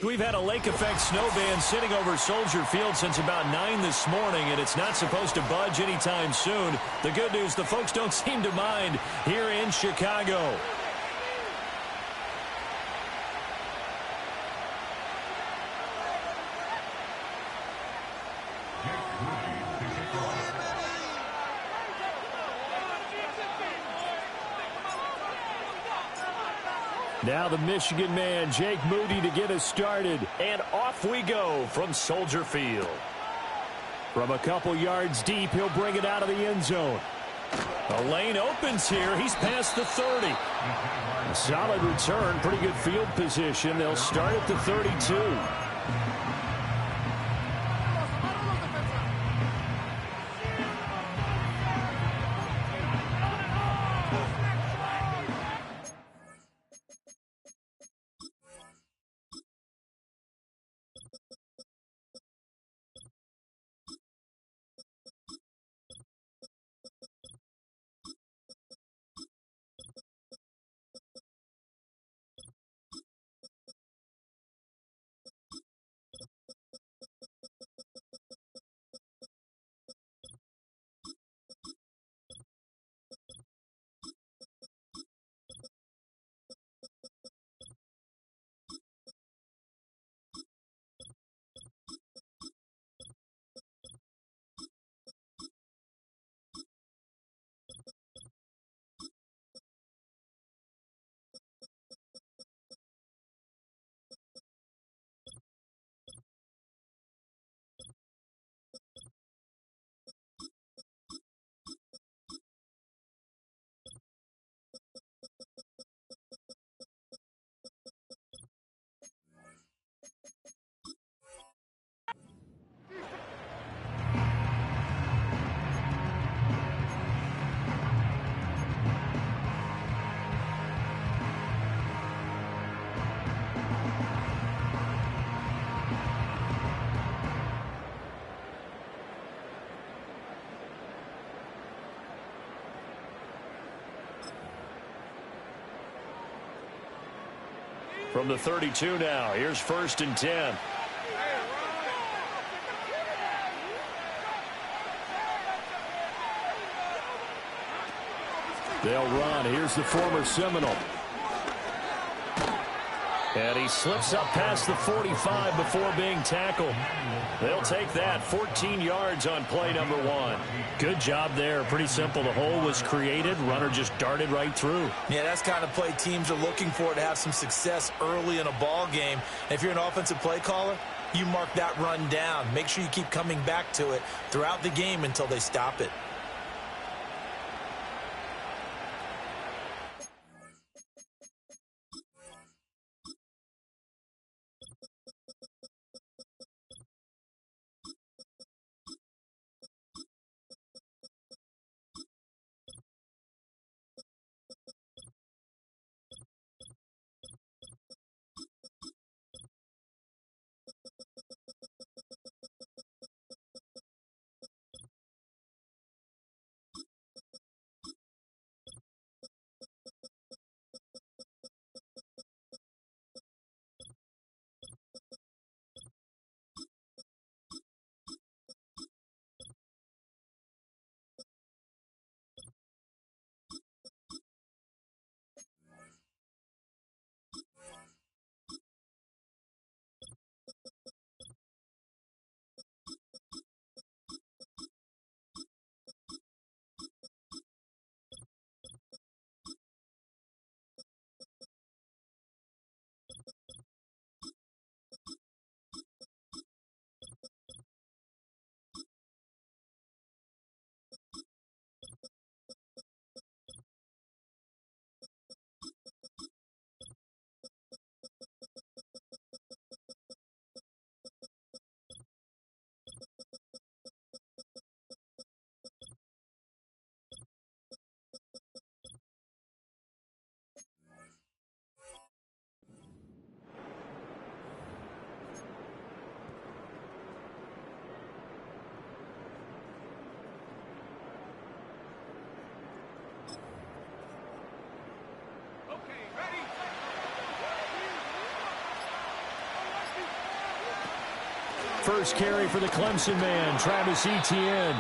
We've had a lake effect snow band sitting over Soldier Field since about 9 this morning, and it's not supposed to budge anytime soon. The good news, the folks don't seem to mind here in Chicago. Now the Michigan man, Jake Moody, to get us started. And off we go from Soldier Field. From a couple yards deep, he'll bring it out of the end zone. The lane opens here. He's past the 30. A solid return, pretty good field position. They'll start at the 32. From the 32 now, here's 1st and 10. They'll run. Here's the former Seminole. And he slips up past the 45 before being tackled. They'll take that. 14 yards on play number 1. Good job there. Pretty simple. The hole was created. Runner just darted right through. Yeah, that's the kind of play teams are looking for to have some success early in a ball game. If you're an offensive play caller, you mark that run down. Make sure you keep coming back to it throughout the game until they stop it. first carry for the Clemson man, Travis Etienne.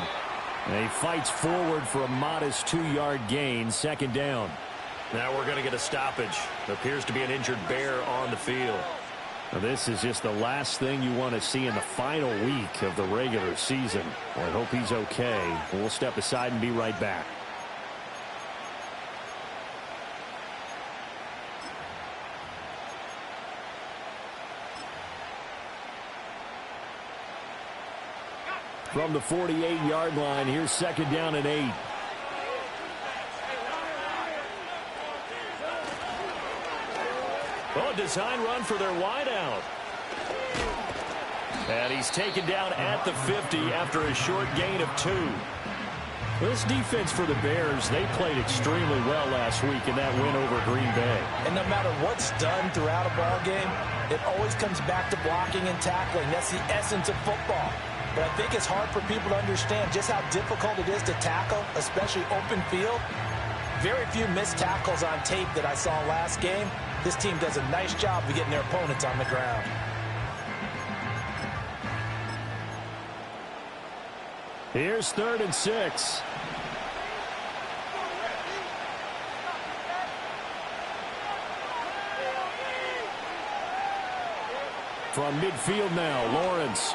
And he fights forward for a modest 2-yard gain, second down. Now we're going to get a stoppage. There appears to be an injured Bear on the field. Now this is just the last thing you want to see in the final week of the regular season. I hope he's okay. We'll step aside and be right back. From the 48-yard line, here's second down and 8. Oh, design run for their wideout. And he's taken down at the 50 after a short gain of 2. This defense for the Bears, they played extremely well last week in that win over Green Bay. And no matter what's done throughout a ball game, it always comes back to blocking and tackling. That's the essence of football. But I think it's hard for people to understand just how difficult it is to tackle, especially open field. Very few missed tackles on tape that I saw last game. This team does a nice job of getting their opponents on the ground. Here's 3rd and 6. From midfield now, Lawrence.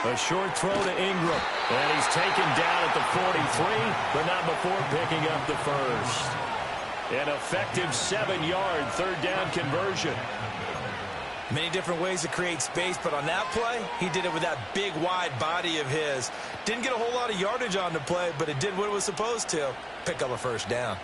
A short throw to Ingram. And he's taken down at the 43, but not before picking up the first. An effective 7-yard third down conversion. Many different ways to create space, but on that play, he did it with that big, wide body of his. Didn't get a whole lot of yardage on the play, but it did what it was supposed to. Pick up a first down.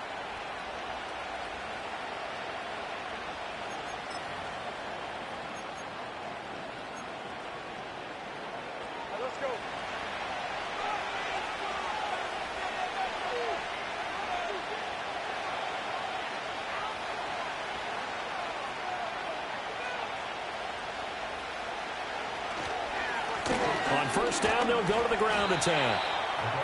First down, they'll go to the ground attack.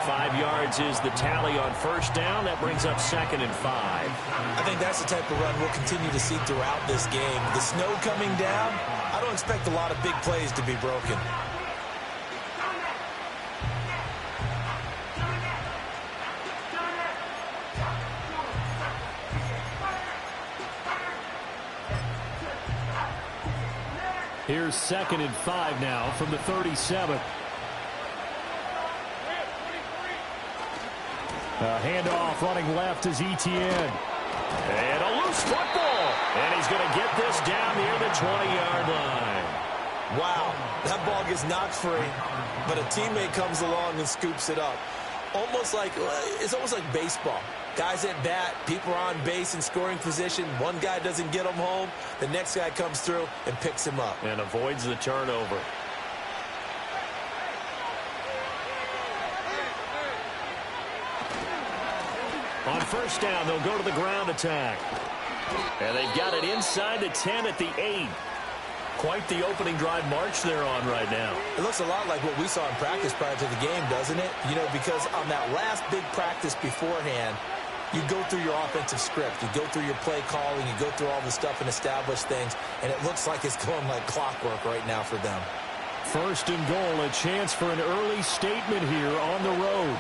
5 yards is the tally on first down. That brings up 2nd and 5. I think that's the type of run we'll continue to see throughout this game. The snow coming down, I don't expect a lot of big plays to be broken. Here's 2nd and 5 now from the 37. A handoff running left is Etienne. And a loose football. And he's going to get this down near the 20-yard line. Wow, that ball gets knocked free, but a teammate comes along and scoops it up. It's almost like baseball. Guys at bat, people are on base in scoring position. One guy doesn't get him home. The next guy comes through and picks him up. And avoids the turnover. On first down, they'll go to the ground attack. And they've got it inside the 10 at the 8. Quite the opening drive march they're on right now. It looks a lot like what we saw in practice prior to the game, doesn't it? You know, because on that last big practice beforehand, you go through your offensive script. You go through your play calling. You go through all the stuff and establish things. And it looks like it's going like clockwork right now for them. First and goal, a chance for an early statement here on the road.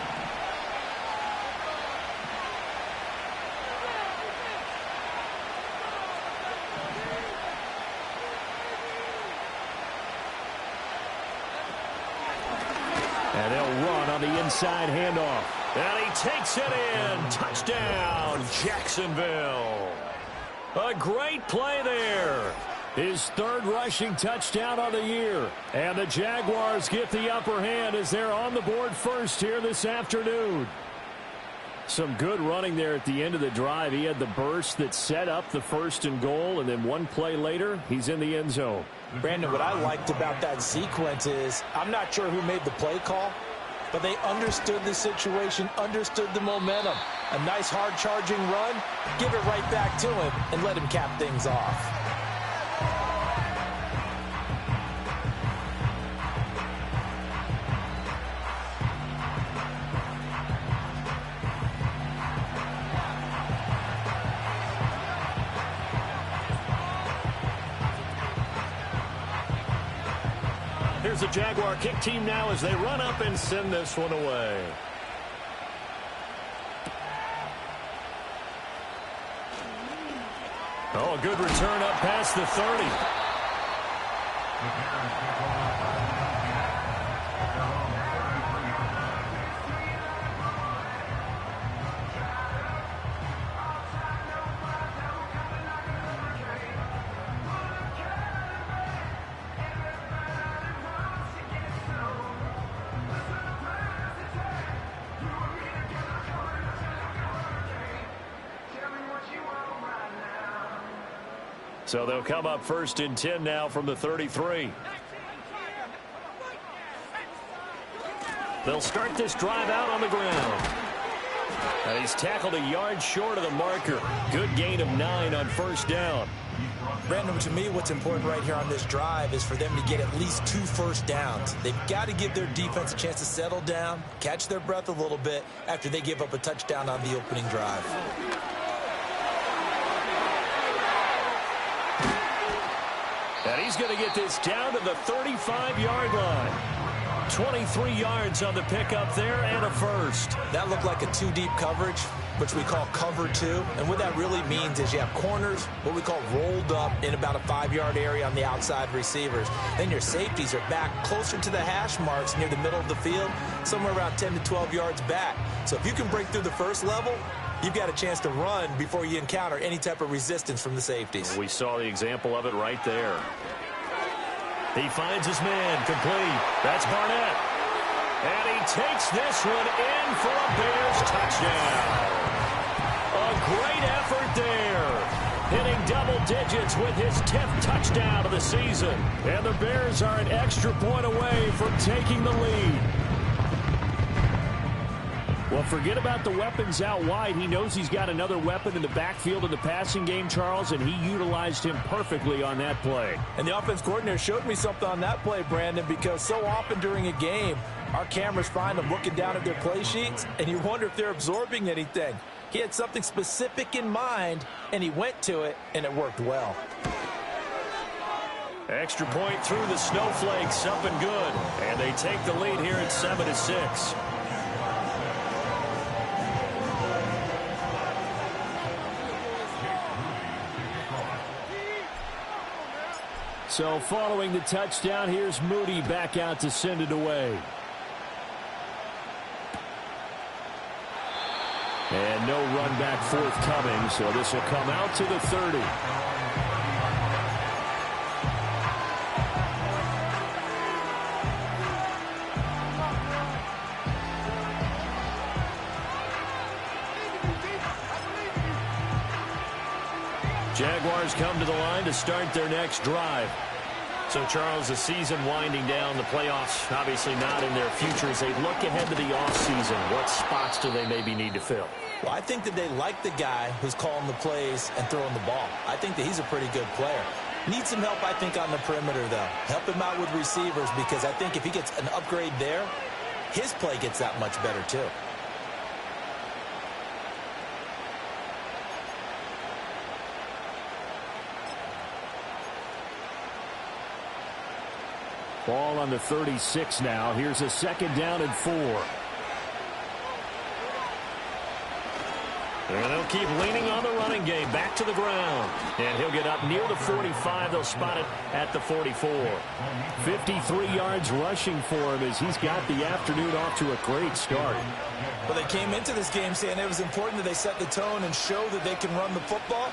And they'll run on the inside handoff. And he takes it in. Touchdown, Jacksonville. A great play there. His 3rd rushing touchdown of the year. And the Jaguars get the upper hand as they're on the board first here this afternoon. Some good running there at the end of the drive. He had the burst that set up the 1st and goal, and then one play later, he's in the end zone. Brandon, what I liked about that sequence is I'm not sure who made the play call, but they understood the situation, understood the momentum. A nice hard-charging run, give it right back to him, and let him cap things off. Here's the Jaguar kick team now as they run up and send this one away. Oh, a good return up past the 30. So they'll come up 1st and 10 now from the 33. They'll start this drive out on the ground. And he's tackled a yard short of the marker. Good gain of 9 on 1st down. Brandon, to me, what's important right here on this drive is for them to get at least 2 first downs. They've got to give their defense a chance to settle down, catch their breath a little bit after they give up a touchdown on the opening drive. And he's going to get this down to the 35-yard line. 23 yards on the pickup there and a first. That looked like a 2-deep coverage, which we call cover 2. And what that really means is you have corners, what we call rolled up in about a 5-yard area on the outside receivers. Then your safeties are back closer to the hash marks near the middle of the field, somewhere around 10 to 12 yards back. So if you can break through the first level, you've got a chance to run before you encounter any type of resistance from the safeties. We saw the example of it right there. He finds his man, complete. That's Barnett. And he takes this one in for a Bears touchdown. A great effort there. Hitting double digits with his 10th touchdown of the season. And the Bears are an extra point away from taking the lead. Well, forget about the weapons out wide. He knows he's got another weapon in the backfield in the passing game, Charles, and he utilized him perfectly on that play. And the offense coordinator showed me something on that play, Brandon, because so often during a game, our cameras find them looking down at their play sheets, and you wonder if they're absorbing anything. He had something specific in mind, and he went to it, and it worked well. Extra point through the snowflakes, up and good. And they take the lead here at 7-6. So following the touchdown, here's Moody back out to send it away. And no run back forthcoming, so this will come out to the 30. Jaguars come to the line to start their next drive. So, Charles, the season winding down, the playoffs obviously not in their future. As they look ahead to the offseason, what spots do they maybe need to fill? Well, I think that they like the guy who's calling the plays and throwing the ball. I think that he's a pretty good player. Needs some help, I think, on the perimeter, though. Help him out with receivers, because I think if he gets an upgrade there, his play gets that much better, too. Ball on the 36 now. Here's a 2nd down and 4. And they'll keep leaning on the running game. Back to the ground. And he'll get up near the 45. They'll spot it at the 44. 53 yards rushing for him as he's got the afternoon off to a great start. Well, they came into this game saying it was important that they set the tone and show that they can run the football.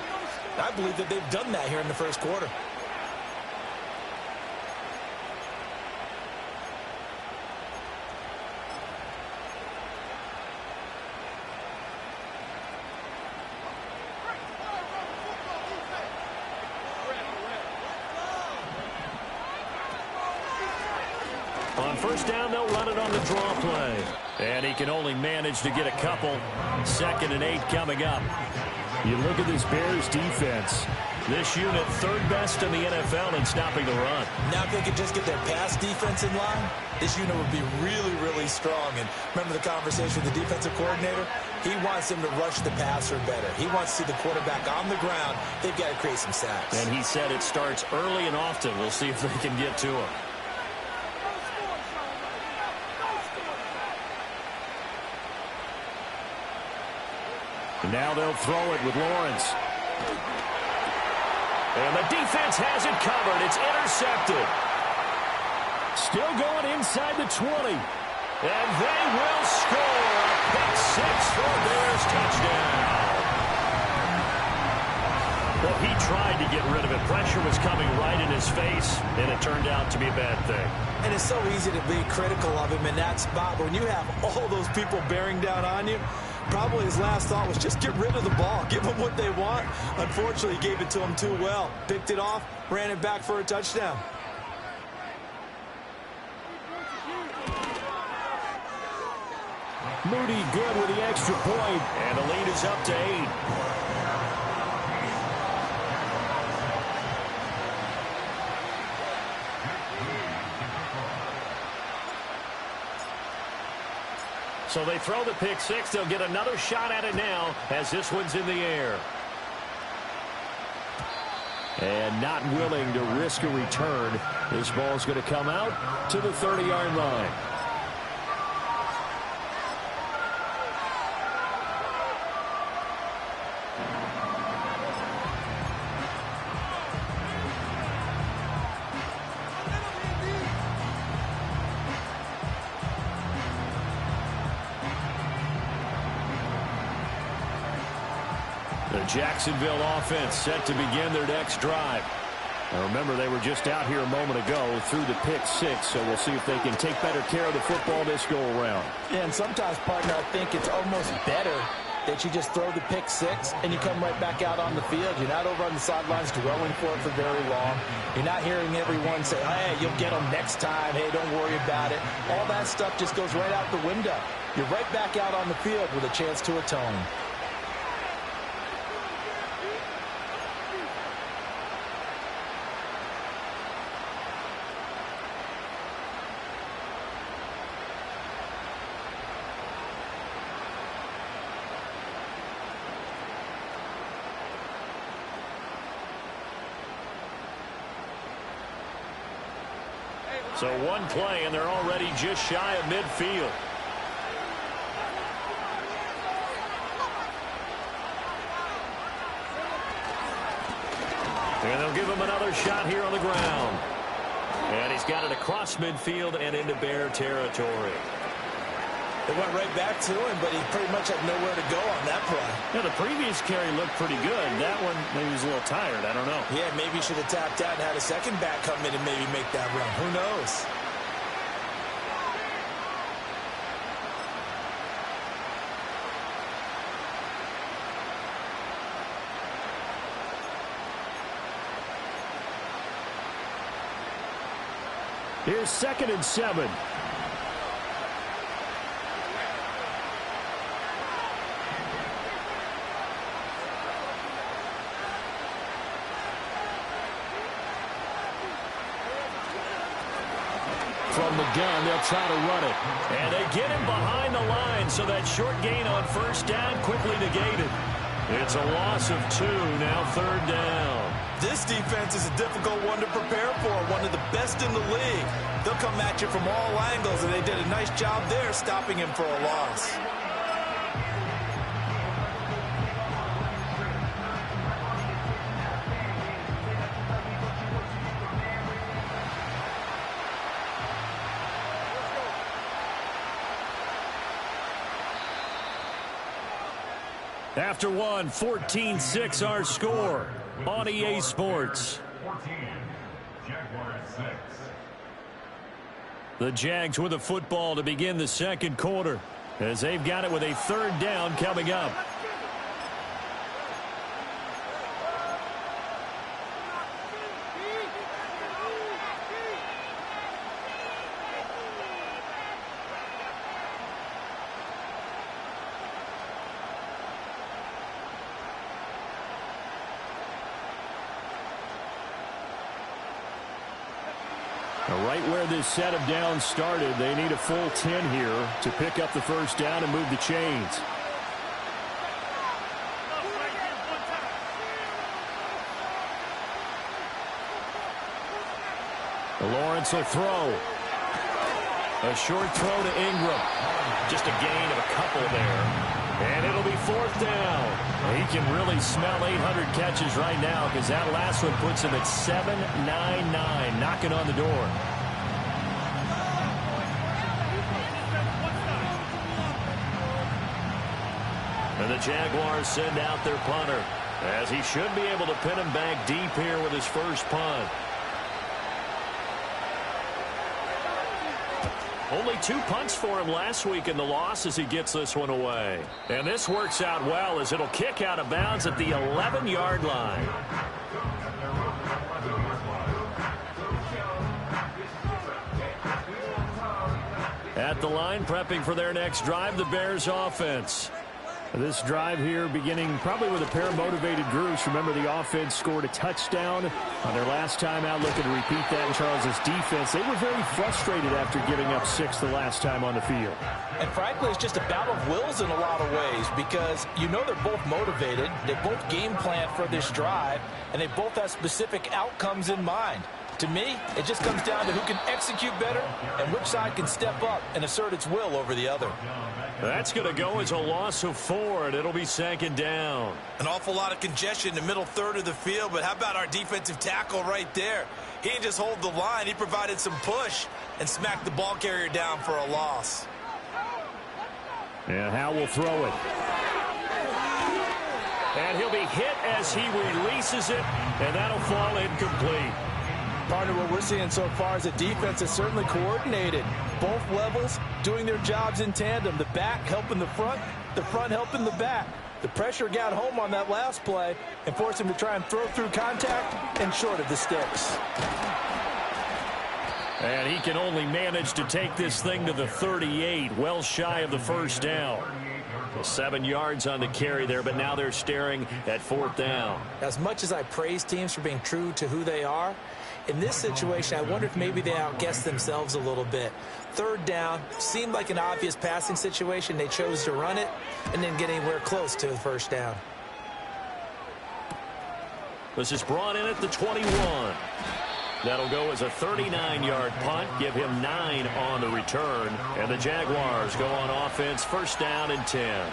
I believe that they've done that here in the first quarter. On 1st down, they'll run it on the draw play. And he can only manage to get a couple. 2nd and 8 coming up. You look at this Bears defense. This unit 3rd best in the NFL in stopping the run. Now if they could just get their pass defense in line, this unit would be really, really strong. And remember the conversation with the defensive coordinator? He wants them to rush the passer better. He wants to see the quarterback on the ground. They've got to create some sacks. And he said it starts early and often. We'll see if they can get to him. And now they'll throw it with Lawrence. And the defense has it covered. It's intercepted. Still going inside the 20. And they will score a pick six for a Bears touchdown. Well, he tried to get rid of it. Pressure was coming right in his face, and it turned out to be a bad thing. And it's so easy to be critical of him in that spot. But when you have all those people bearing down on you, probably his last thought was just get rid of the ball. Give them what they want. Unfortunately, he gave it to them too well. Picked it off, ran it back for a touchdown. Moody good with the extra point, and the lead is up to 8. So they throw the pick six. They'll get another shot at it now as this one's in the air. And not willing to risk a return. This ball's going to come out to the 30-yard line. The Jacksonville offense set to begin their next drive. Now remember, they were just out here a moment ago through the pick six, so we'll see if they can take better care of the football this go-around. Yeah, and sometimes, partner, I think it's almost better that you just throw the pick six and you come right back out on the field. You're not over on the sidelines dwelling for it for very long. You're not hearing everyone say, hey, you'll get them next time. Hey, don't worry about it. All that stuff just goes right out the window. You're right back out on the field with a chance to atone. So one play, and they're already just shy of midfield. And they'll give him another shot here on the ground. And he's got it across midfield and into Bear territory. It went right back to him, but he pretty much had nowhere to go on that play. Yeah, the previous carry looked pretty good. That one, maybe he was a little tired. I don't know. Yeah, maybe he should have tapped out and had a second back come in and maybe make that run. Who knows? Here's 2nd and 7. From the gun, they'll try to run it. And they get him behind the line, so that short gain on first down quickly negated. It's a loss of 2, now 3rd down. This defense is a difficult one to prepare for, one of the best in the league. They'll come at you from all angles, and they did a nice job there stopping him for a loss. After one, 14-6 our score on EA Sports. 14, Jaguars 6. The Jags with the football to begin the second quarter as they've got it with a 3rd down coming up. Right where this set of downs started, they need a full 10 here to pick up the first down and move the chains. Lawrence will throw. A short throw to Ingram. Just a gain of a couple there. And it'll be 4th down. He can really smell 800 catches right now because that last one puts him at 799, knocking on the door. And the Jaguars send out their punter, as he should be able to pin him back deep here with his first punt. Only 2 punts for him last week in the loss as he gets this one away. And this works out well as it'll kick out of bounds at the 11-yard line. At the line, prepping for their next drive, the Bears offense. This drive here beginning probably with a pair of motivated groups. Remember, the offense scored a touchdown on their last time out, looking to repeat that in Charles's defense. They were very frustrated after giving up 6 the last time on the field. And frankly, it's just a battle of wills in a lot of ways because you know they're both motivated. They both game plan for this drive, and they both have specific outcomes in mind. To me, it just comes down to who can execute better and which side can step up and assert its will over the other. That's going to go as a loss of 4, and it'll be 2nd down. An awful lot of congestion in the middle third of the field, but how about our defensive tackle right there? He didn't just hold the line. He provided some push and smacked the ball carrier down for a loss. And Howe will throw it. And he'll be hit as he releases it, and that'll fall incomplete. Partner, what we're seeing so far is a defense that's certainly coordinated. Both levels doing their jobs in tandem. The back helping the front helping the back. The pressure got home on that last play and forced him to try and throw through contact and short of the sticks. And he can only manage to take this thing to the 38, well shy of the first down. 7 yards on the carry there, but now they're staring at 4th down. As much as I praise teams for being true to who they are, in this situation, I wonder if maybe they outguessed themselves a little bit. 3rd down seemed like an obvious passing situation. They chose to run it and didn't get anywhere close to the first down. This is brought in at the 21. That'll go as a 39-yard punt, give him 9 on the return. And the Jaguars go on offense, 1st down and 10.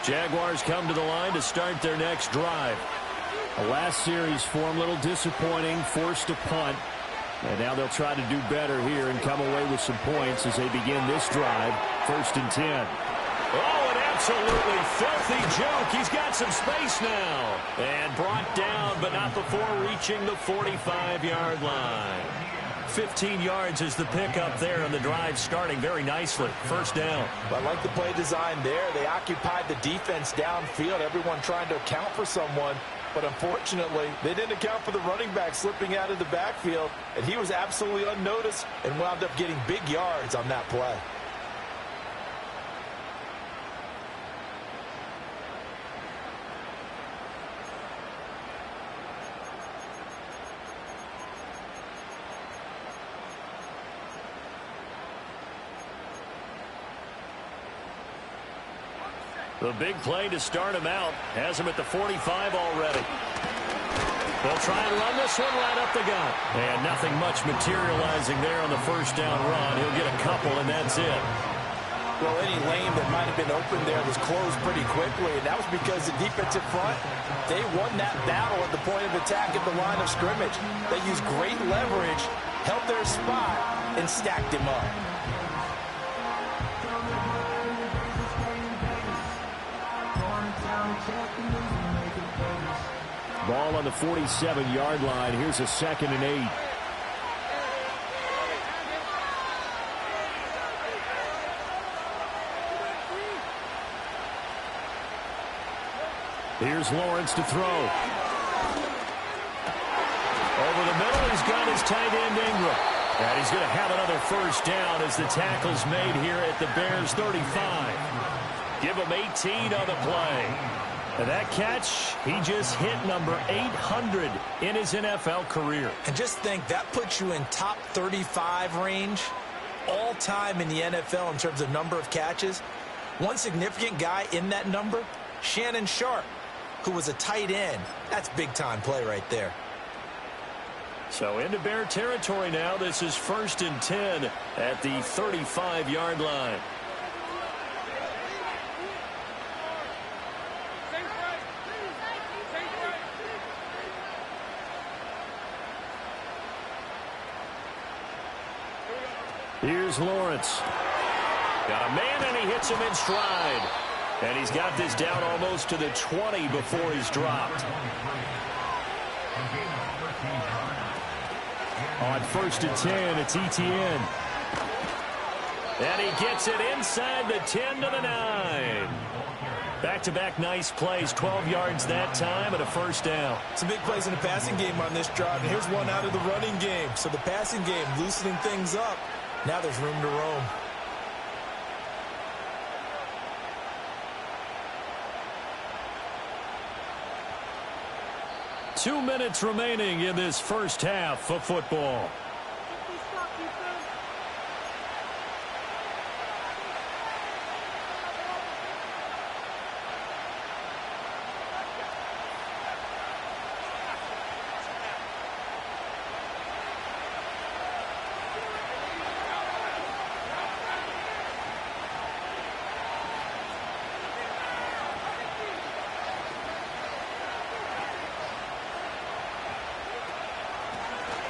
Jaguars come to the line to start their next drive. The last series for them, a little disappointing, forced to punt. And now they'll try to do better here and come away with some points as they begin this drive, 1st and 10. Oh, an absolutely filthy joke. He's got some space now. And brought down, but not before reaching the 45-yard line. 15 yards is the pickup there, and the drive starting very nicely. 1st down. I like the play design there. They occupied the defense downfield, everyone trying to account for someone. But unfortunately, they didn't account for the running back slipping out of the backfield, and he was absolutely unnoticed and wound up getting big yards on that play. The big play to start him out has him at the 45 already. They'll try and run this one right up the gut. And nothing much materializing there on the 1st down run. He'll get a couple, and that's it. Well, any lane that might have been open there was closed pretty quickly, and that was because the defensive front, they won that battle at the point of attack at the line of scrimmage. They used great leverage, held their spot, and stacked him up. Ball on the 47-yard line. Here's a 2nd and 8. Here's Lawrence to throw. Over the middle, he's got his tight end Ingram. And he's going to have another first down as the tackle's made here at the Bears 35. Give him 18 on the play. And that catch, he just hit number 800 in his NFL career. And just think, that puts you in top 35 range all time in the NFL in terms of number of catches. One significant guy in that number, Shannon Sharp, who was a tight end. That's big-time play right there. So into Bear territory now. This is 1st and 10 at the 35-yard line. Here's Lawrence. Got a man, and he hits him in stride. And he's got this down almost to the 20 before he's dropped. On 1st and 10, it's Etienne. And he gets it inside the 10 to the 9. Back-to-back nice plays, 12 yards that time and a first down. Some big plays in the passing game on this drive, and here's one out of the running game. So the passing game loosening things up. Now there's room to roam. Two minutes remaining in this first half of football.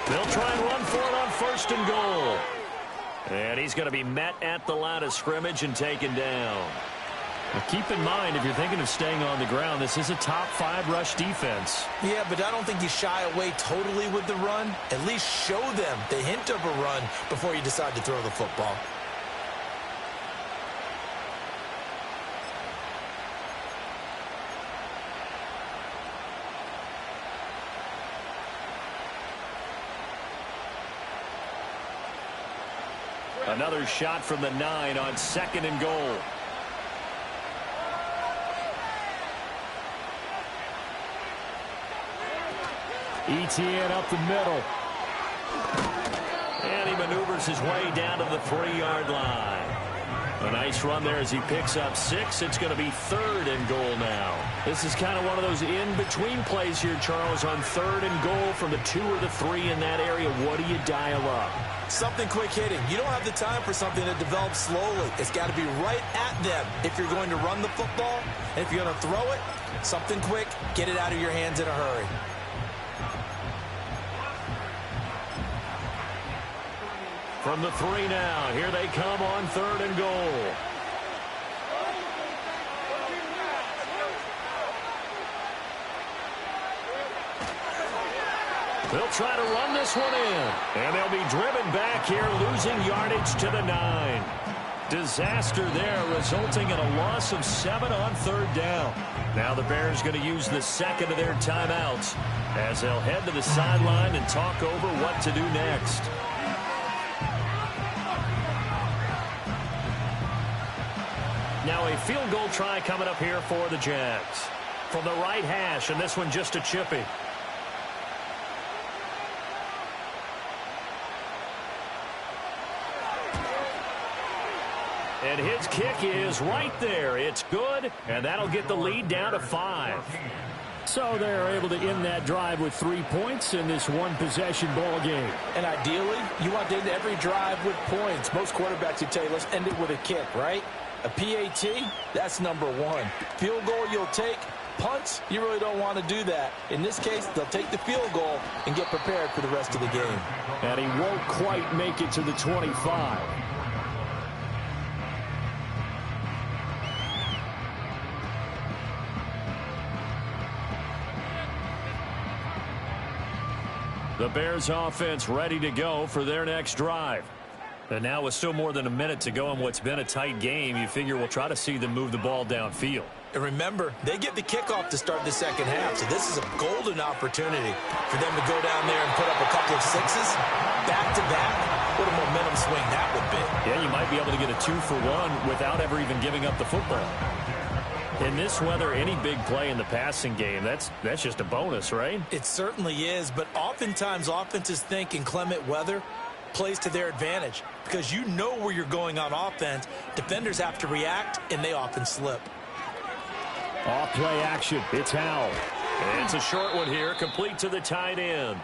They'll try and run for it on 1st and goal. And he's going to be met at the line of scrimmage and taken down. Now keep in mind, if you're thinking of staying on the ground, this is a top 5 rush defense. Yeah, but I don't think you shy away totally with the run. At least show them the hint of a run before you decide to throw the football. Another shot from the 9 on 2nd and goal. Etienne up the middle. And he maneuvers his way down to the 3-yard line. A nice run there as he picks up 6. It's going to be 3rd and goal now. This is kind of one of those in-between plays here, Charles, on 3rd and goal from the 2 or the 3 in that area. What do you dial up? Something quick hitting. You don't have the time for something that develops slowly. It's got to be right at them if you're going to run the football. And if you're going to throw it, something quick, get it out of your hands in a hurry. From the 3 now, here they come on 3rd and goal. They'll try to run this one in. And they'll be driven back here, losing yardage to the 9. Disaster there, resulting in a loss of 7 on 3rd down. Now the Bears going to use the 2nd of their timeouts as they'll head to the sideline and talk over what to do next. Now a field goal try coming up here for the Jags. From the right hash, and this one just a chippy. And his kick is right there. It's good, and that'll get the lead down to 5. So they're able to end that drive with 3 points in this one-possession ball game. And ideally, you want to end every drive with points. Most quarterbacks would tell you, let's end it with a kick, right? A PAT, that's number 1. Field goal you'll take. Punts, you really don't want to do that. In this case, they'll take the field goal and get prepared for the rest of the game. And he won't quite make it to the 25. The Bears offense ready to go for their next drive. And now with still more than a minute to go in what's been a tight game, you figure we'll try to see them move the ball downfield. And remember, they get the kickoff to start the second half, so this is a golden opportunity for them to go down there and put up a couple of 6s back-to-back What a momentum swing that would be. Yeah, you might be able to get a 2-for-1 without ever even giving up the football. In this weather, any big play in the passing game, that's just a bonus, right? It certainly is, but oftentimes offenses think inclement weather plays to their advantage because you know where you're going on offense. Defenders have to react, and they often slip. Off play action. It's Howell. And it's a short one here, complete to the tight end.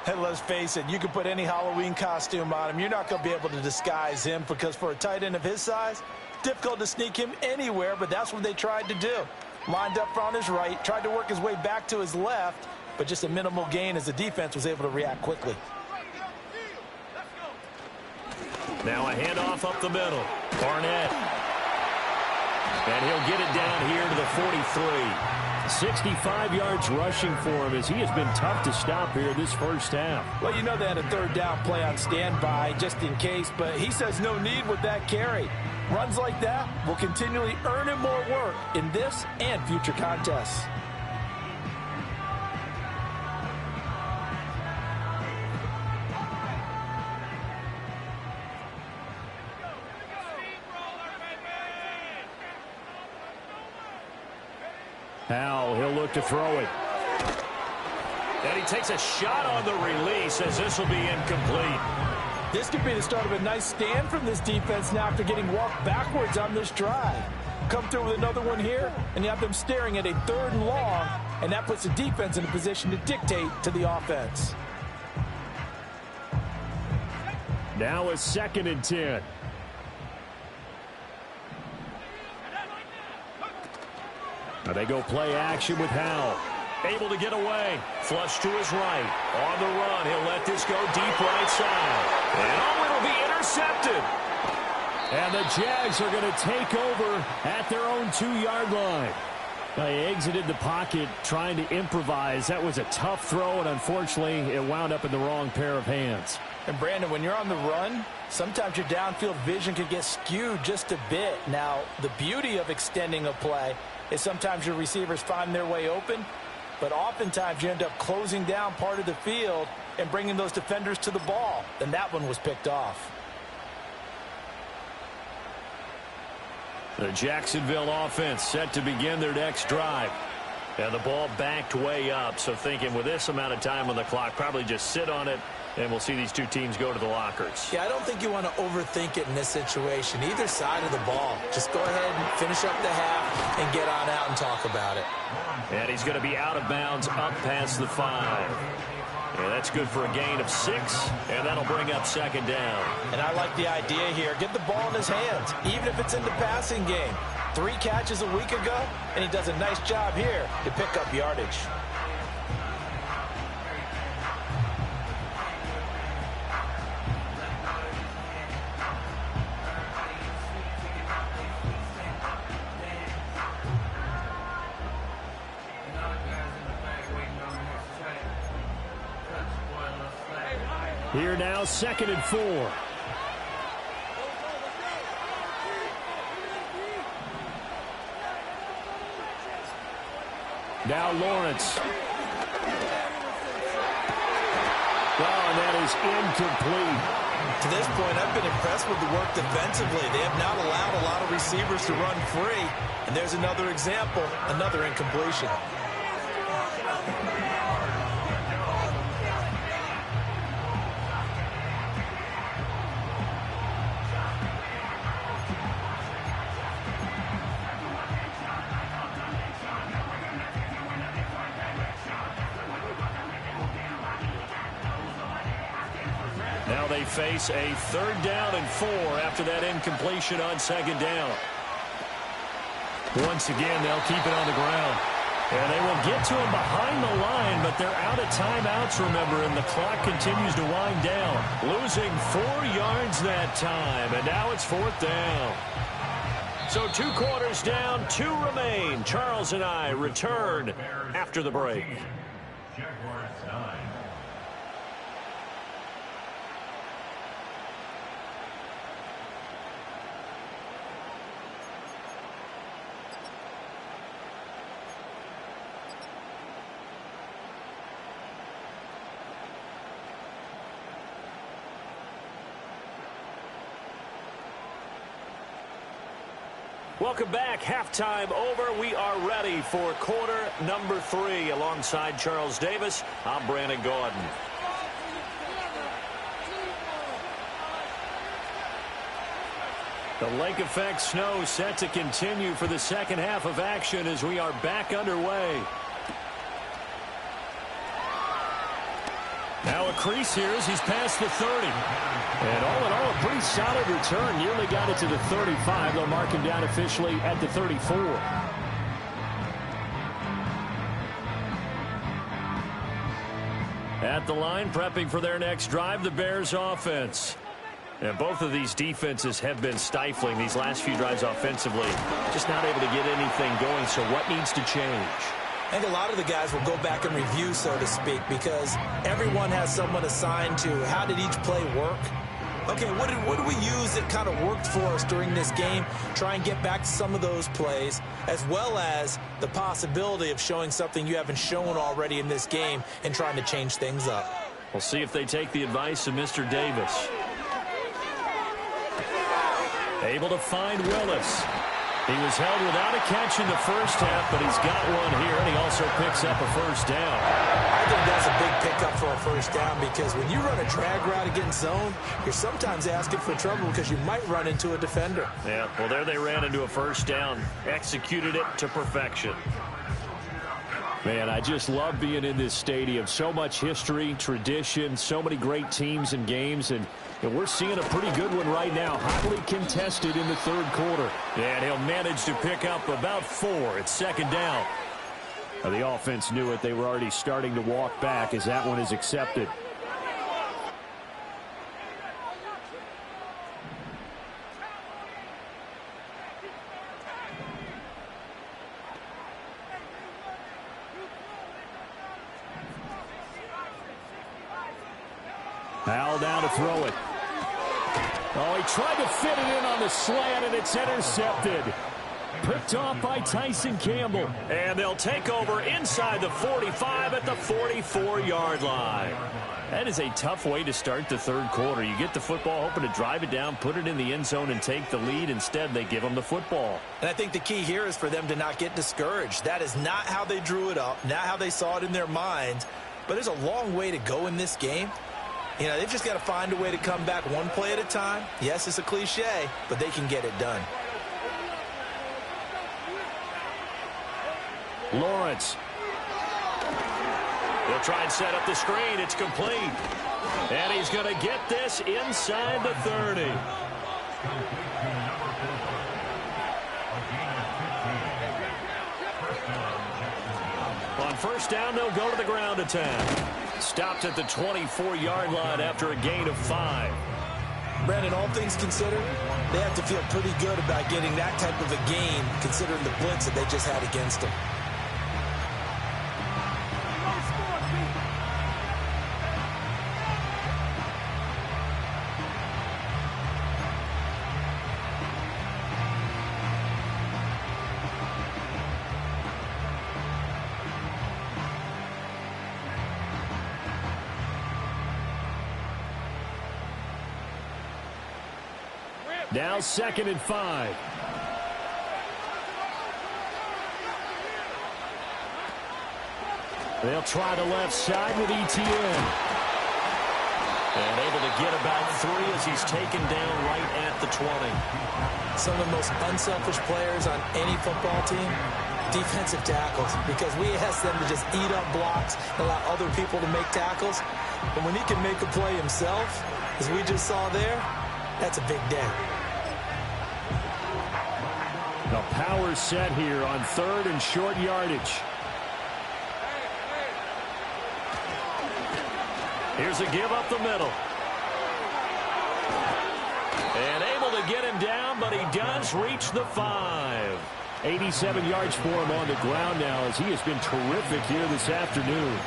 And let's face it, you can put any Halloween costume on him. You're not going to be able to disguise him because for a tight end of his size, difficult to sneak him anywhere, but that's what they tried to do. Lined up on his right, tried to work his way back to his left, but just a minimal gain as the defense was able to react quickly. Now a handoff up the middle. Barnett. And he'll get it down here to the 43. 65 yards rushing for him as he has been tough to stop here this first half. Well, you know they had a third down play on standby just in case, but he says no need with that carry. Runs like that will continually earn him more work in this and future contests. Howell, he'll look to throw it. And he takes a shot on the release as this will be incomplete. This could be the start of a nice stand from this defense now after getting walked backwards on this drive. Come through with another one here, and you have them staring at a 3rd and long, and that puts the defense in a position to dictate to the offense. Now a 2nd and 10. Now they go play action with Howell. Able to get away. Flush to his right. On the run. He'll let this go deep right side. And oh, it'll be intercepted. And the Jags are going to take over at their own 2-yard line. They exited the pocket trying to improvise. That was a tough throw, and unfortunately, it wound up in the wrong pair of hands. And Brandon, when you're on the run, sometimes your downfield vision can get skewed just a bit. Now, the beauty of extending a play is sometimes your receivers find their way open, but oftentimes you end up closing down part of the field and bringing those defenders to the ball. And that one was picked off. The Jacksonville offense set to begin their next drive. And the ball backed way up, so thinking with this amount of time on the clock, probably just sit on it, and we'll see these two teams go to the lockers. Yeah, I don't think you want to overthink it in this situation. Either side of the ball. Just go ahead and finish up the half and get on out and talk about it. And he's going to be out of bounds up past the 5. And that's good for a gain of 6, and that'll bring up 2nd down. And I like the idea here. Get the ball in his hands, even if it's in the passing game. 3 catches a week ago, and he does a nice job here to pick up yardage. Here now, 2nd and 4. Now Lawrence. Well, and that is incomplete. To this point, I've been impressed with the work defensively. They have not allowed a lot of receivers to run free. And there's another example, another incompletion. Now they face a 3rd down and 4 after that incompletion on 2nd down. Once again, they'll keep it on the ground. And they will get to him behind the line, but they're out of timeouts, remember, and the clock continues to wind down. Losing 4 yards that time, and now it's 4th down. So 2 quarters down, 2 remain. Charles and I return after the break. Jaguars 9. Welcome back. Halftime over. We are ready for quarter number 3. Alongside Charles Davis, I'm Brandon Gordon. The lake effect snow set to continue for the second half of action as we are back underway. Now a crease here as he's past the 30. And all in all, a pretty solid return. Nearly got it to the 35. They'll mark him down officially at the 34. At the line, prepping for their next drive, the Bears offense. And both of these defenses have been stifling these last few drives offensively. Just not able to get anything going, so what needs to change? I think a lot of the guys will go back and review, so to speak, because everyone has someone assigned to how did each play work. Okay, what did we use that kind of worked for us during this game? Try and get back to some of those plays, as well as the possibility of showing something you haven't shown already in this game and trying to change things up. We'll see if they take the advice of Mr. Davis. Able to find Willis. He was held without a catch in the first half, but he's got one here, and he also picks up a first down. I think that's a big pickup for a first down because when you run a drag route against zone, you're sometimes asking for trouble because you might run into a defender. Yeah, well, there they ran into a first down. Executed it to perfection. Man, I just love being in this stadium. So much history, tradition, so many great teams and games, and we're seeing a pretty good one right now. Hotly contested in the third quarter. And he'll manage to pick up about 4. It's second down. Now, the offense knew it. They were already starting to walk back as that one is accepted. Al down to throw it. Oh, he tried to fit it in on the slant, and it's intercepted. Picked off by Tyson Campbell. And they'll take over inside the 45 at the 44-yard line. That is a tough way to start the third quarter. You get the football, hoping to drive it down, put it in the end zone, and take the lead. Instead, they give them the football. And I think the key here is for them to not get discouraged. That is not how they drew it up, not how they saw it in their minds. But there's a long way to go in this game. You know, they've just got to find a way to come back one play at a time. Yes, it's a cliche, but they can get it done. Lawrence. He'll try and set up the screen. It's complete. And he's going to get this inside the 30. On first down, they'll go to the ground attack. Stopped at the 24-yard line after a gain of 5. Brandon, all things considered, they have to feel pretty good about getting that type of a gain considering the blitz that they just had against them. Now 2nd and 5. They'll try the left side with ETN. And able to get about 3 as he's taken down right at the 20. Some of the most unselfish players on any football team, defensive tackles, because we ask them to just eat up blocks and allow other people to make tackles. But when he can make a play himself, as we just saw there, that's a big day. The power set here on 3rd and short yardage. Here's a give up the middle. And able to get him down, but he does reach the 5. 87 yards for him on the ground now as he has been terrific here this afternoon.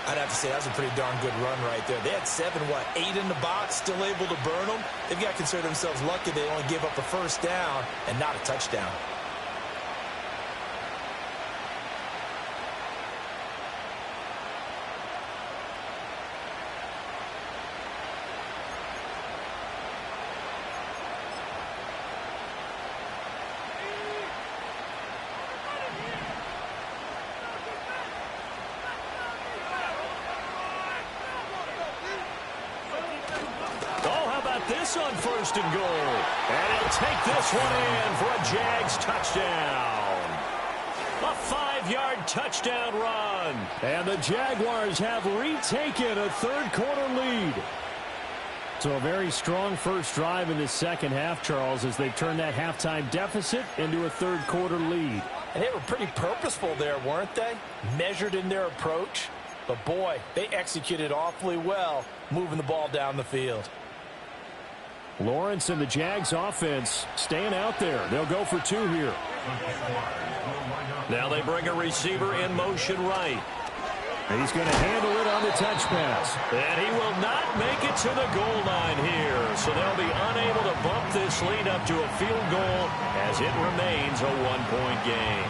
I'd have to say that was a pretty darn good run right there. They had 8 in the box, still able to burn them. They've got to consider themselves lucky they only gave up a first down and not a touchdown. this on 1st and goal. And he'll take this one in for a Jags touchdown. A 5-yard touchdown run. And the Jaguars have retaken a third-quarter lead. So a very strong first drive in the second half, Charles, as they've turned that halftime deficit into a third-quarter lead. And they were pretty purposeful there, weren't they? Measured in their approach. But, boy, they executed awfully well moving the ball down the field. Lawrence and the Jags offense staying out there. They'll go for 2 here. Now they bring a receiver in motion right. He's going to handle it on the touch pass. And he will not make it to the goal line here. So they'll be unable to bump this lead up to a field goal as it remains a 1-point game.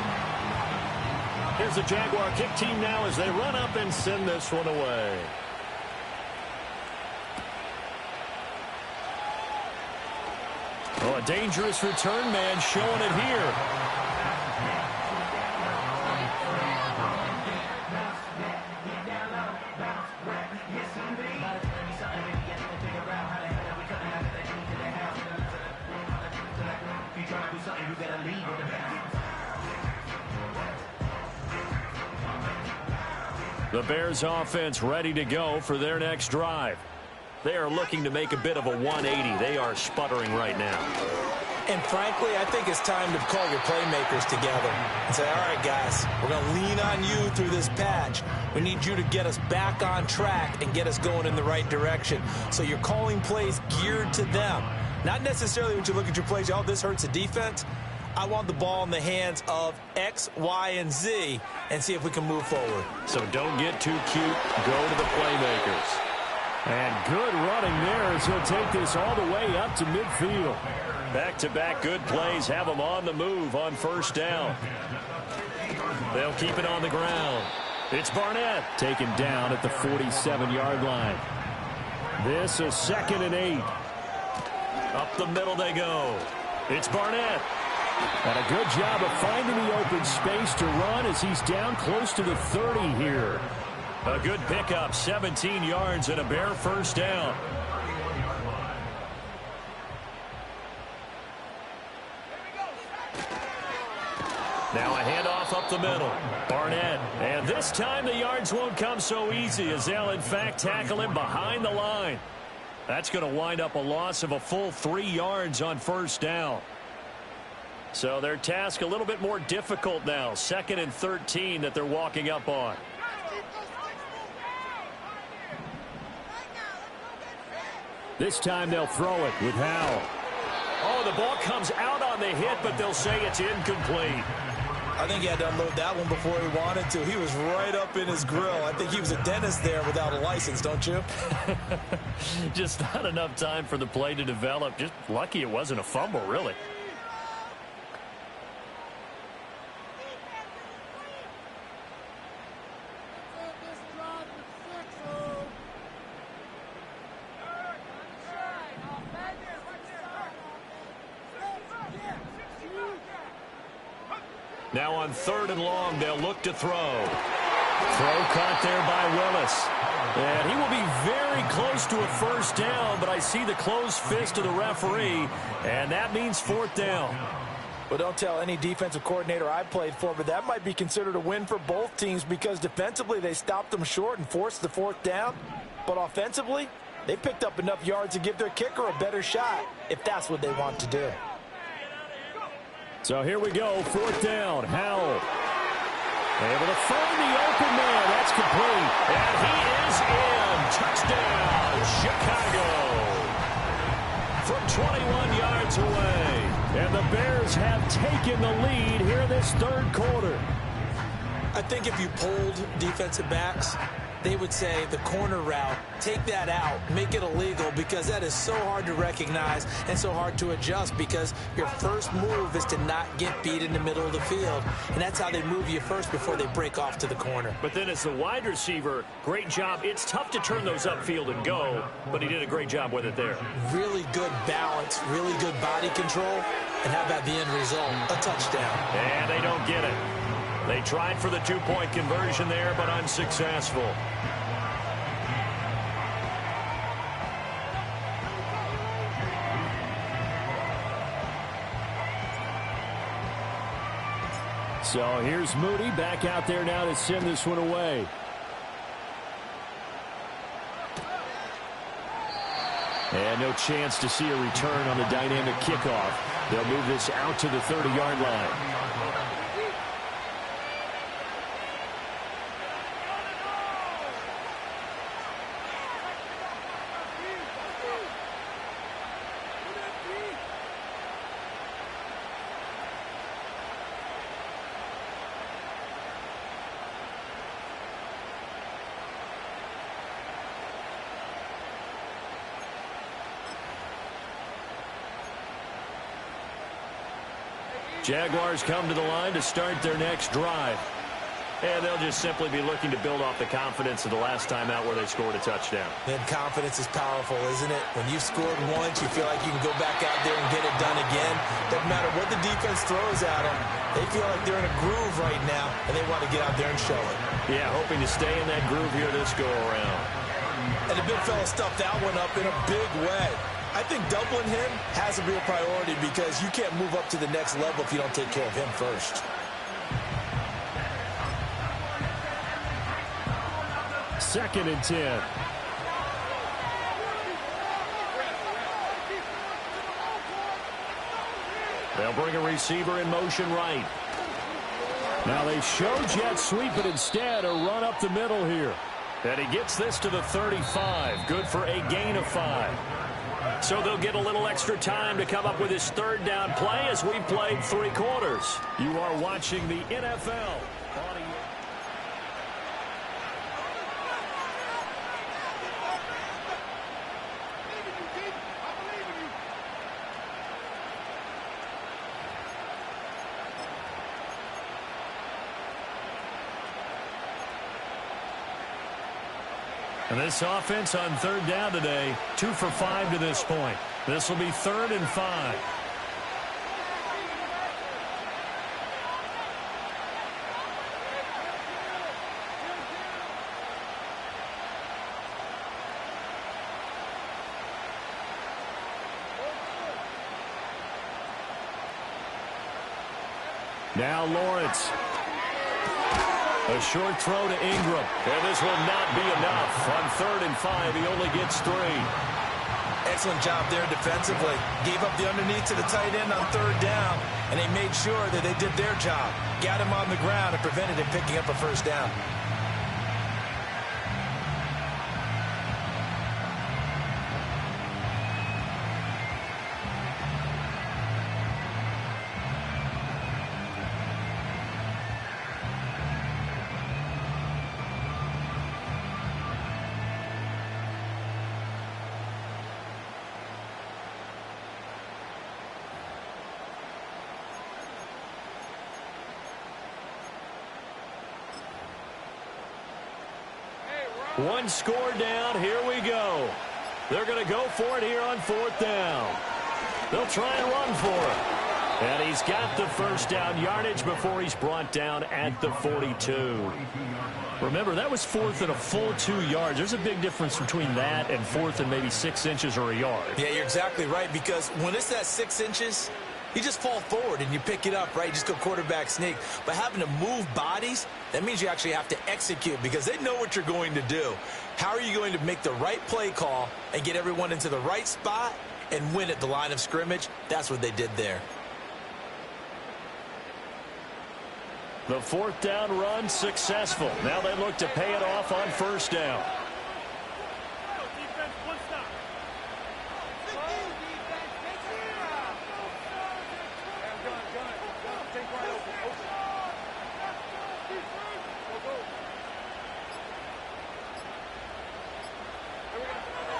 Here's the Jaguar kick team now as they run up and send this one away. Oh, a dangerous return man showing it here. The Bears offense ready to go for their next drive. They are looking to make a bit of a 180. They are sputtering right now. And frankly, I think it's time to call your playmakers together and say, all right, guys, we're going to lean on you through this patch. We need you to get us back on track and get us going in the right direction. So you're calling plays geared to them. Not necessarily when you look at your plays, oh, this hurts the defense. I want the ball in the hands of X, Y, and Z and see if we can move forward. So don't get too cute. Go to the playmakers. And good running there as he'll take this all the way up to midfield. Back-to-back good plays have them on the move on first down. They'll keep it on the ground. It's Barnett taken down at the 47-yard line. This is 2nd and 8. Up the middle they go. It's Barnett. And a good job of finding the open space to run as he's down close to the 30 here. A good pickup, 17 yards and a Bear first down. Now a handoff up the middle. Barnett. And this time the yards won't come so easy as they'll in fact tackle him behind the line. That's going to wind up a loss of a full 3 yards on first down. So their task a little bit more difficult now. 2nd and 13 that they're walking up on. This time they'll throw it with Howell. Oh, the ball comes out on the hit, but they'll say it's incomplete. I think he had to unload that one before he wanted to. He was right up in his grill. I think he was a dentist there without a license, don't you? Just not enough time for the play to develop. Just lucky it wasn't a fumble, really. Now on 3rd and long, they'll look to throw. Throw caught there by Willis. And he will be very close to a first down, but I see the closed fist of the referee, and that means 4th down. Well, don't tell any defensive coordinator I played for, but that might be considered a win for both teams because defensively they stopped them short and forced the 4th down. But offensively, they picked up enough yards to give their kicker a better shot if that's what they want to do. So here we go, 4th down, Howell. Able to find the open man, that's complete. And he is in, touchdown, Chicago. From 21 yards away. And the Bears have taken the lead here in this 3rd quarter. I think if you polled defensive backs, they would say the corner route, take that out, make it illegal because that is so hard to recognize and so hard to adjust because your first move is to not get beat in the middle of the field. And that's how they move you first before they break off to the corner. But then as the wide receiver, great job. It's tough to turn those upfield and go, but he did a great job with it there. Really good balance, really good body control. And how about the end result? A touchdown. And they don't get it. They tried for the 2-point conversion there, but unsuccessful. So here's Moody back out there now to send this one away. And no chance to see a return on the dynamic kickoff. They'll move this out to the 30-yard line. Jaguars come to the line to start their next drive. And they'll just simply be looking to build off the confidence of the last time out where they scored a touchdown. Then confidence is powerful, isn't it? When you've scored once, you feel like you can go back out there and get it done again. Doesn't matter what the defense throws at them. They feel like they're in a groove right now, and they want to get out there and show it. Yeah, hoping to stay in that groove here this go-around. And the big fella stuffed that one up in a big way. I think doubling him has a real priority because you can't move up to the next level if you don't take care of him first. Second and 10. They'll bring a receiver in motion right. Now they show jet sweep, but instead a run up the middle here. And he gets this to the 35. Good for a gain of 5. So they'll get a little extra time to come up with his third down play as we played 3 quarters. You are watching the NFL. And this offense on third down today, 2 for 5 to this point. This will be 3rd and 5. Now Lawrence. A short throw to Ingram. And this will not be enough. On 3rd and 5, he only gets 3. Excellent job there defensively. Gave up the underneath to the tight end on 3rd down, and they made sure that they did their job. Got him on the ground and prevented him picking up a first down. One score down. Here we go. They're going to go for it here on 4th down. They'll try and run for it. And he's got the first down yardage before he's brought down at the 42. Remember, that was 4th and a full 2 yards. There's a big difference between that and 4th and maybe 6 inches or a yard. Yeah, you're exactly right, because when it's that 6 inches, you just fall forward and you pick it up, right? You just go quarterback sneak. But having to move bodies, that means you actually have to execute because they know what you're going to do. How are you going to make the right play call and get everyone into the right spot and win at the line of scrimmage? That's what they did there. The 4th down run successful. Now they look to pay it off on 1st down.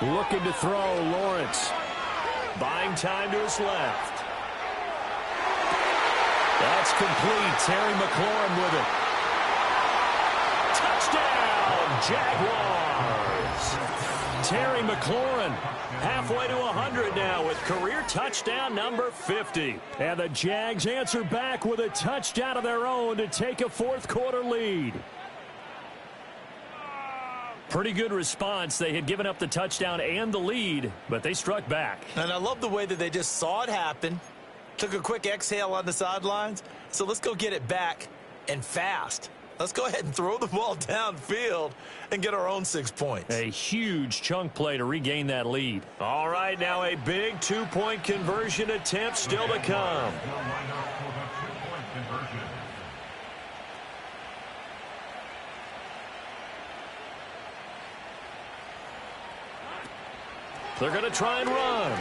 Looking to throw, Lawrence. Buying time to his left. That's complete. Terry McLaurin with it. Touchdown, Jaguars. Terry McLaurin halfway to 100 now with career touchdown number 50. And the Jags answer back with a touchdown of their own to take a 4th quarter lead. Pretty good response. They had given up the touchdown and the lead, but they struck back. And I love the way that they just saw it happen, took a quick exhale on the sidelines. So let's go get it back and fast. Let's go ahead and throw the ball downfield and get our own 6 points. A huge chunk play to regain that lead. All right, now a big two-point conversion attempt still to come. They're going to try and run.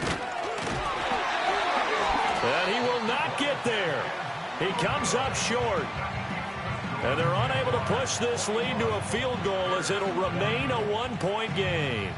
And he will not get there. He comes up short. And they're unable to push this lead to a field goal as it'll remain a one-point game.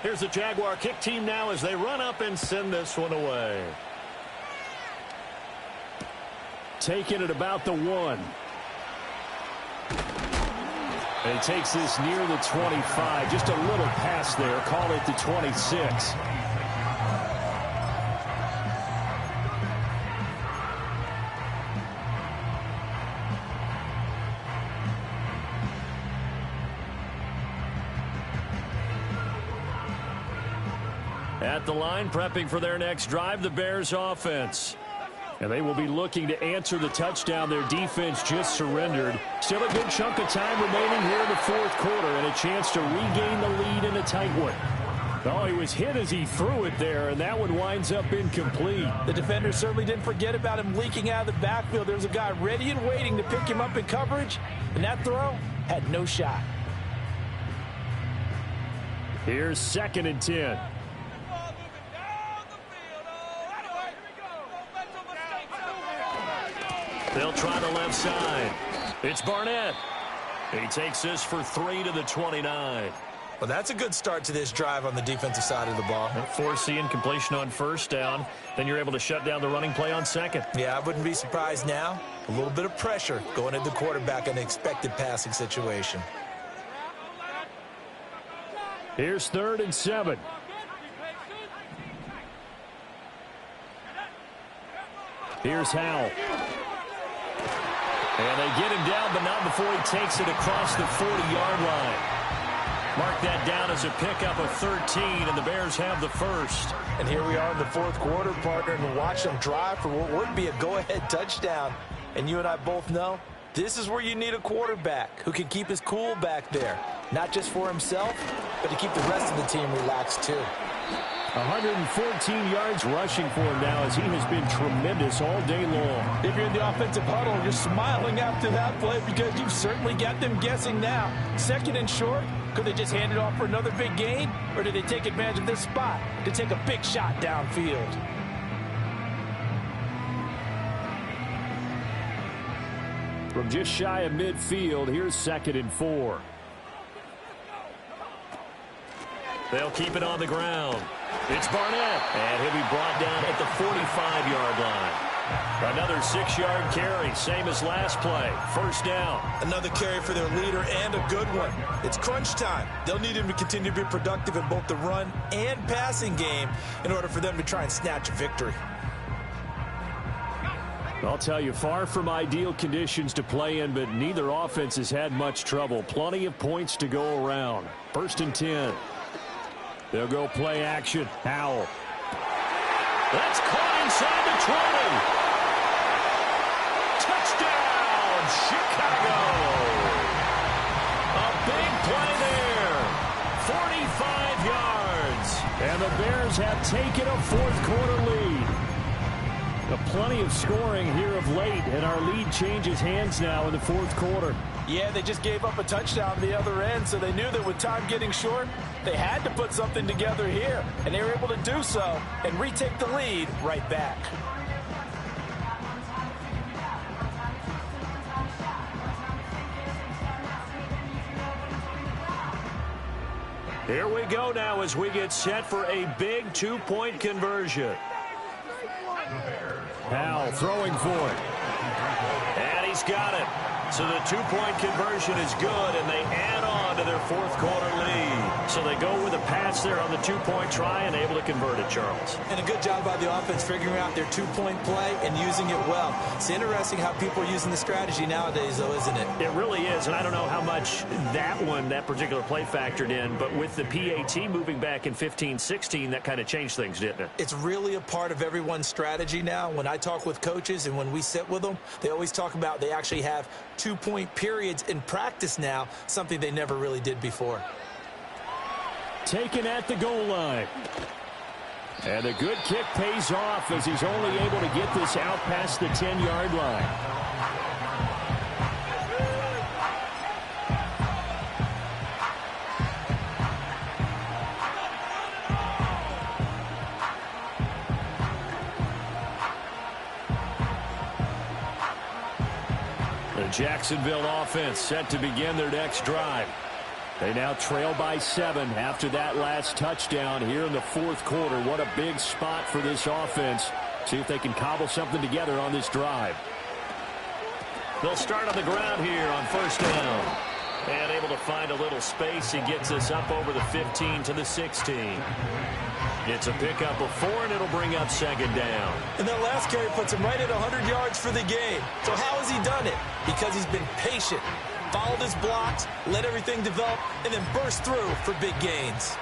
Here's the Jaguar kick team now as they run up and send this one away. Taking it about the 1. And he takes this near the 25. Just a little pass there. Call it the 26. At the line, prepping for their next drive, the Bears offense. And they will be looking to answer the touchdown their defense just surrendered. Still a good chunk of time remaining here in the fourth quarter and a chance to regain the lead in a tight one. Oh, he was hit as he threw it there, and that one winds up incomplete. The defender certainly didn't forget about him leaking out of the backfield. There's a guy ready and waiting to pick him up in coverage, and that throw had no shot. Here's 2nd and 10. They'll try the left side. It's Barnett. He takes this for 3 to the 29. Well, that's a good start to this drive on the defensive side of the ball. Force the incompletion on first down. Then you're able to shut down the running play on second. Yeah, I wouldn't be surprised now. A little bit of pressure going into the quarterback in an expected passing situation. Here's 3rd and 7. Here's Howell. And they get him down, but not before he takes it across the 40-yard line. Mark that down as a pickup of 13, and the Bears have the first. And here we are in the fourth quarter, partner, and watch them drive for what would be a go-ahead touchdown. And you and I both know this is where you need a quarterback who can keep his cool back there. Not just for himself, but to keep the rest of the team relaxed too. 114 yards rushing for him now as he has been tremendous all day long. If you're in the offensive huddle, you're smiling after that play because you've certainly got them guessing now. 2nd and short, could they just hand it off for another big gain? Or did they take advantage of this spot to take a big shot downfield? From just shy of midfield, here's 2nd and 4. They'll keep it on the ground. It's Barnett, and he'll be brought down at the 45-yard line. Another 6-yard carry, same as last play. First down. Another carry for their leader and a good one. It's crunch time. They'll need him to continue to be productive in both the run and passing game in order for them to try and snatch a victory. I'll tell you, far from ideal conditions to play in, but neither offense has had much trouble. Plenty of points to go around. 1st and 10. They'll go play action. Howell. That's caught inside the 20. Touchdown, Chicago. A big play there. 45 yards. And the Bears have taken a fourth quarter lead. Plenty of scoring here of late, and our lead changes hands now in the fourth quarter. Yeah, they just gave up a touchdown on the other end, so they knew that with time getting short, they had to put something together here, and they were able to do so and retake the lead right back. Here we go now as we get set for a big two-point conversion. Howell throwing for it. And he's got it. So the two-point conversion is good, and they add on into their fourth quarter lead. So they go with a pass there on the two-point try and able to convert it, Charles. And a good job by the offense figuring out their two-point play and using it well. It's interesting how people are using the strategy nowadays, though, isn't it? It really is, and I don't know how much that particular play factored in, but with the PAT moving back in 15-16, that kind of changed things, didn't it? It's really a part of everyone's strategy now. When I talk with coaches and when we sit with them, they always talk about they actually have two-point periods in practice now, something they never really did before. Taken at the goal line. And a good kick pays off as he's only able to get this out past the 10-yard line. The Jacksonville offense set to begin their next drive. They now trail by 7 after that last touchdown here in the fourth quarter. What a big spot for this offense. See if they can cobble something together on this drive. They'll start on the ground here on first down. And able to find a little space. He gets us up over the 15 to the 16. It's a pickup of 4, and it'll bring up second down. And that last carry puts him right at 100 yards for the game. So how has he done it? Because he's been patient, followed his blocks, let everything develop, and then burst through for big gains.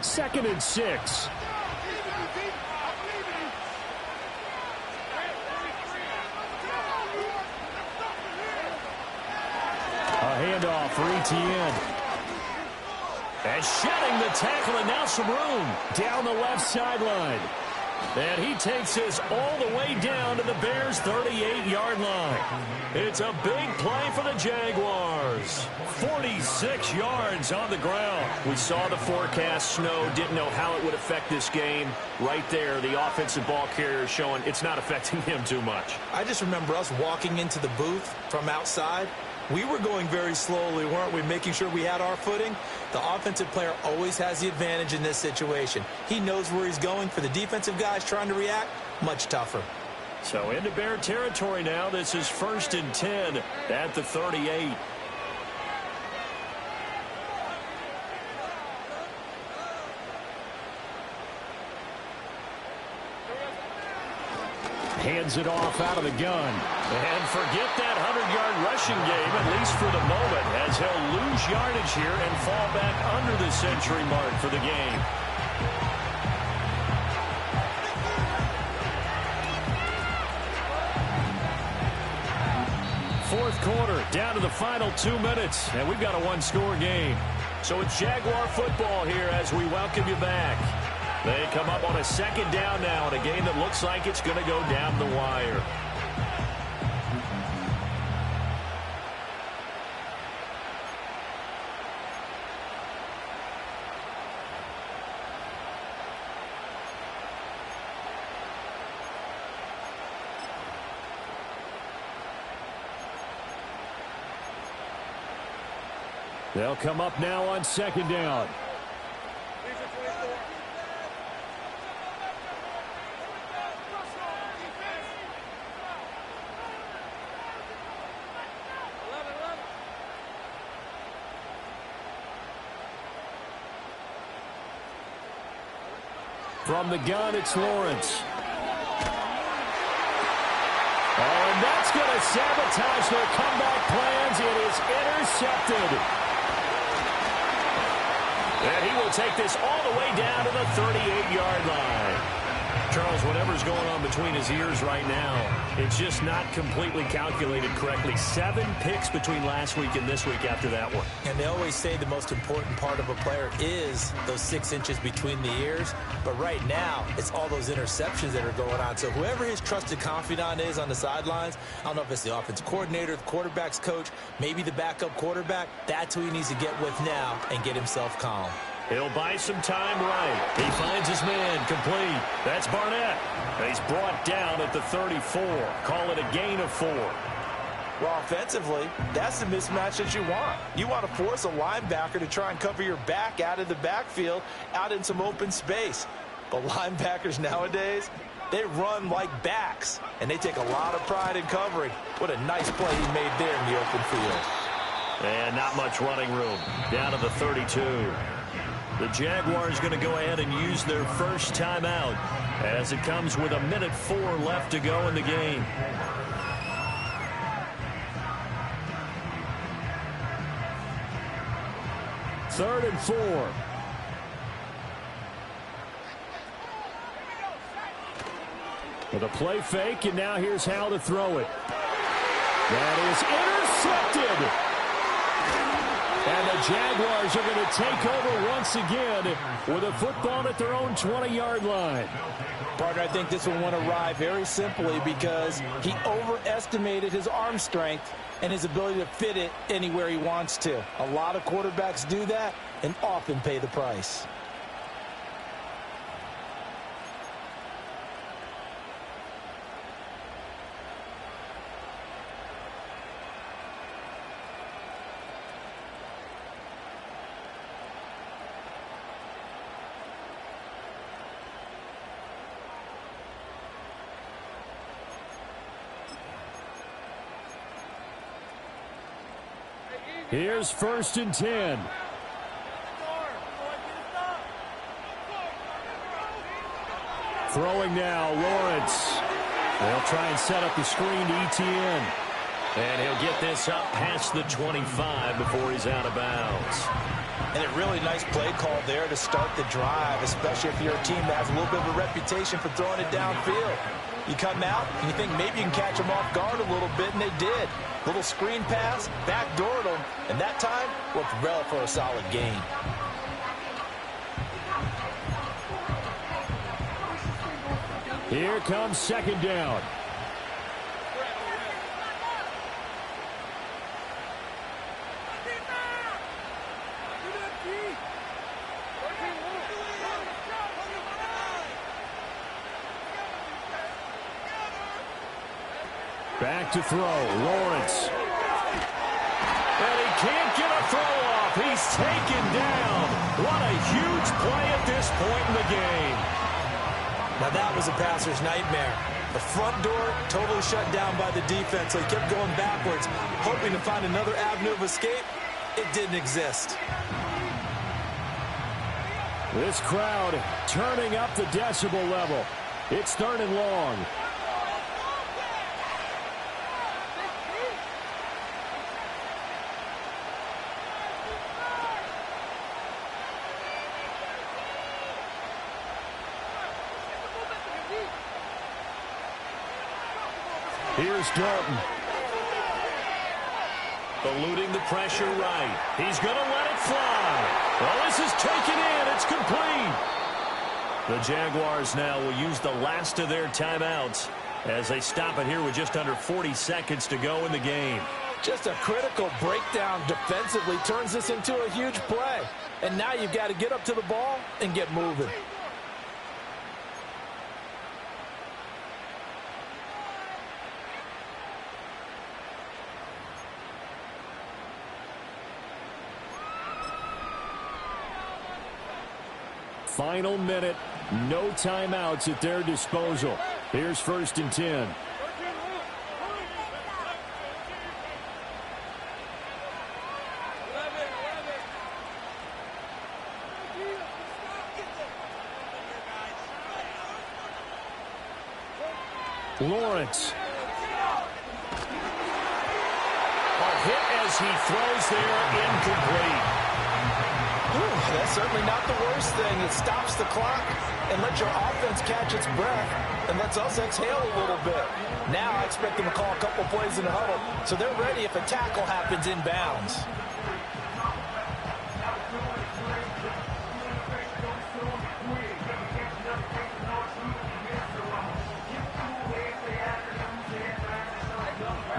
Second and 6. A handoff for Etienne. And shedding the tackle, and now some room down the left sideline. And he takes us all the way down to the Bears' 38-yard line. It's a big play for the Jaguars. 46 yards on the ground. We saw the forecast snow, didn't know how it would affect this game. Right there, the offensive ball carrier showing it's not affecting him too much. I just remember us walking into the booth from outside. We were going very slowly, weren't we, making sure we had our footing? The offensive player always has the advantage in this situation. He knows where he's going. For the defensive guys trying to react, much tougher. So into Bear territory now. This is 1st and 10 at the 38. Hands it off out of the gun. And forget that 100-yard rushing game, at least for the moment, as he'll lose yardage here and fall back under the century mark for the game. Fourth quarter, down to the final 2 minutes, and we've got a one-score game. So it's Jaguar football here as we welcome you back. They come up on a second down now in a game that looks like it's going to go down the wire. They'll come up now on second down. From the gun, it's Lawrence. Oh, and that's going to sabotage their comeback plans. It is intercepted. And he will take this all the way down to the 38-yard line. Charles, whatever's going on between his ears right now, it's just not completely calculated correctly. 7 picks between last week and this week after that one. And they always say the most important part of a player is those 6 inches between the ears. But right now, it's all those interceptions that are going on. So whoever his trusted confidant is on the sidelines, I don't know if it's the offensive coordinator, the quarterback's coach, maybe the backup quarterback, that's who he needs to get with now and get himself calm. He'll buy some time right. He finds his man complete. That's Barnett. He's brought down at the 34. Call it a gain of 4. Well, offensively, that's the mismatch that you want. You want to force a linebacker to try and cover your back out of the backfield, out in some open space. But linebackers nowadays, They run like backs, and they take a lot of pride in covering. What a nice play he made there in the open field. And not much running room. Down to the 32. The Jaguars going to go ahead and use their first timeout as it comes with 1:04 left to go in the game. Third and 4. With a play fake, and now here's how to throw it. That is intercepted. And the Jaguars are going to take over once again with a football at their own 20-yard line. Partner, I think this one went awry very simply because he overestimated his arm strength and his ability to fit it anywhere he wants to. A lot of quarterbacks do that and often pay the price. Here's first and 10. Throwing now, Lawrence. They'll try and set up the screen to ETN. And he'll get this up past the 25 before he's out of bounds. And a really nice play call there to start the drive, especially if you're a team that has a little bit of a reputation for throwing it downfield. You come out and you think maybe you can catch them off guard a little bit, and they did. Little screen pass, backdoored them, and that time worked well for a solid gain. Here comes second down. Back to throw, Lawrence. And he can't get a throw off. He's taken down. What a huge play at this point in the game. Now that was a passer's nightmare. The front door totally shut down by the defense, so he kept going backwards, hoping to find another avenue of escape. It didn't exist. This crowd turning up the decibel level. It's third and long. Here's Dalton. Eluding the pressure right. He's going to let it fly. Well, this is taken in. It's complete. The Jaguars now will use the last of their timeouts as they stop it here with just under 40 seconds to go in the game. Just a critical breakdown defensively turns this into a huge play. And now you've got to get up to the ball and get moving. Final minute, no timeouts at their disposal. Here's first and 10. Lawrence. A hit as he throws there, incomplete. That's certainly not the worst thing. It stops the clock and lets your offense catch its breath and lets us exhale a little bit. Now I expect them to call a couple plays in the huddle so they're ready if a tackle happens inbounds.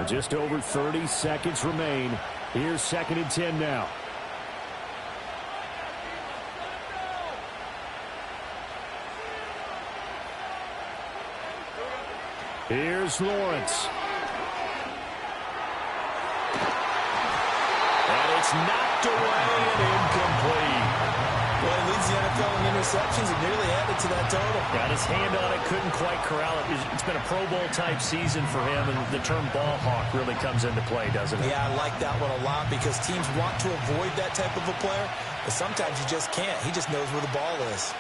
Just over 30 seconds remain. Here's second and 10 now. Here's Lawrence. And it's knocked away and incomplete. Well, he leads leads the NFL in interceptions and nearly added to that total. Got his hand on it, couldn't quite corral it. It's been a Pro Bowl-type season for him, and the term ball hawk really comes into play, doesn't it? Yeah, I like that one a lot because teams want to avoid that type of a player, but sometimes you just can't. He just knows where the ball is.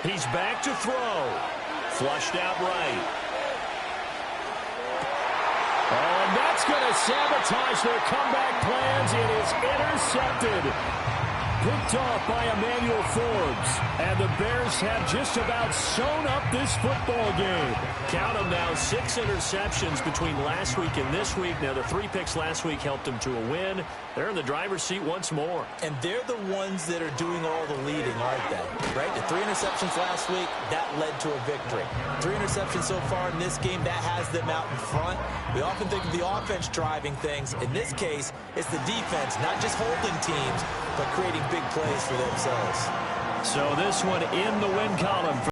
He's back to throw. Flushed out right. Oh, and that's going to sabotage their comeback plans. It is intercepted. Picked off by Emmanuel Forbes. And the Bears have just about sewn up this football game. Count them now, 6 interceptions between last week and this week. Now, the 3 picks last week helped them to a win. They're in the driver's seat once more. And they're the ones that are doing all the leading, aren't they? Right? The 3 interceptions last week, that led to a victory. 3 interceptions so far in this game, that has them out in front. We often think of the offense driving things. In this case, it's the defense, not just holding teams, but creating big plays for themselves. So this one in the win column.